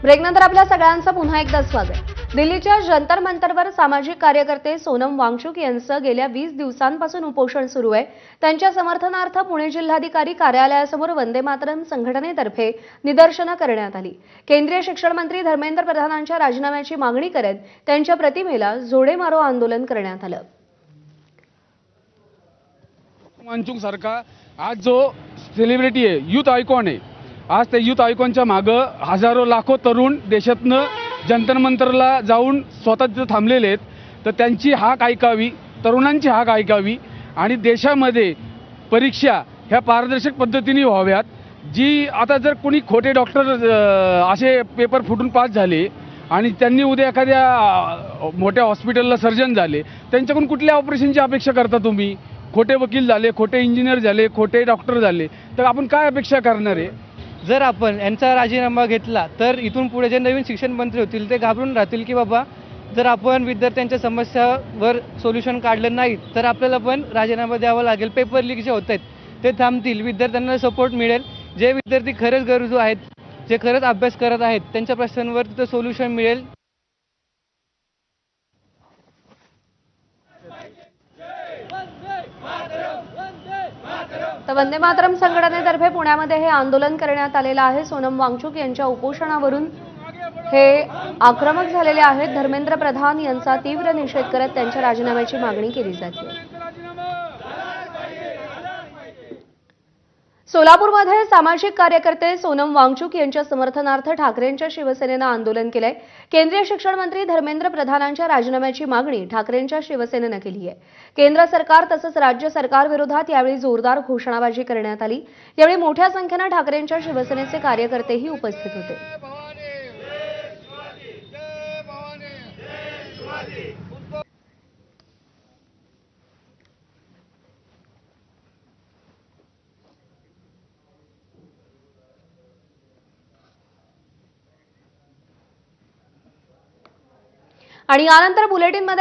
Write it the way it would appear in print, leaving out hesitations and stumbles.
ब्रेकनंतर आपल्या सगळ्यांचं पुन्हा एकदा स्वागत। दिल्लीच्या जंतर मंतरवर सामाजिक कार्यकर्ते सोनम वांगचुक यांचं गेल्या 20 दिवसांपासून उपोषण सुरू आहे। त्यांच्या समर्थनार्थ पुणे जिल्हाधिकारी कार्यालयासमोर वंदे मातरम संघटनेतर्फे निदर्शनं करण्यात आली। केंद्रीय शिक्षण मंत्री धर्मेंद्र प्रधानांच्या राजीनाम्याची मागणी करत त्यांच्या प्रतिमेला जोडे मारो आंदोलन करण्यात आलं। वांगचुक सारखा आज जो सेलिब्रिटी आहे, यूथ आयकॉन आहे, आज त्या यूथ आयकॉनच्या मागे हजारो लाखो तरुण देशातनं जंतर मंतरला जाऊन स्वतः तिथे थांबलेले आहेत। तर त्यांची हाक ऐकावी, तरुणांची हाक ऐकावी आणि देशामध्ये परीक्षा ह्या पारदर्शक पद्धतीने व्हाव्यात। जी आता जर कोणी खोटे डॉक्टर असे पेपर फुटून पास झाले आणि त्यांनी उद्या एखाद्या मोठ्या हॉस्पिटलला सर्जन झाले, त्यांच्याकडून कुठल्या ऑपरेशनची अपेक्षा करता तुम्ही? खोटे वकील झाले, खोटे इंजिनियर झाले, खोटे डॉक्टर झाले, तर आपण काय अपेक्षा करणार आहे? जर आपण यांचा राजीनामा घेतला तर इथून पुढे जे नवीन शिक्षण मंत्री होतील ते घाबरून राहतील की बाबा जर आपण विद्यार्थ्यांच्या समस्यावर सोल्युशन काढलं नाही तर आपल्याला पण राजीनामा द्यावा लागेल। पेपर लीक जे होत आहेत ते थांबतील, विद्यार्थ्यांना सपोर्ट मिळेल। जे विद्यार्थी खरंच गरजू आहेत, जे खरंच अभ्यास करत आहेत, त्यांच्या प्रश्नांवर तिथं सोल्युशन मिळेल। तर वंदे मातरम संघटनेतर्फे पुण्यामध्ये हे आंदोलन करण्यात आलेलं आहे। सोनम वांगचुक यांच्या उपोषणावरून हे आक्रमक झालेले आहेत। धर्मेंद्र प्रधान यांचा तीव्र निषेध करत त्यांच्या राजीनाम्याची मागणी केली जाते। सोलापूरमध्ये सामाजिक कार्यकर्ते सोनम वांगचुक यांच्या समर्थनार्थ ठाकरेंच्या शिवसेनेनं आंदोलन केलंय। केंद्रीय शिक्षण मंत्री धर्मेंद्र प्रधानांच्या राजीनाम्याची मागणी ठाकरेंच्या शिवसेनेनं केली आहे। केंद्र सरकार तसंच राज्य सरकार विरोधात यावेळी जोरदार घोषणाबाजी करण्यात आली। यावेळी मोठ्या संख्येनं ठाकरेंच्या शिवसेनेचे कार्यकर्तेही उपस्थित होते। आणि यानंतर बुलेटिनमध्ये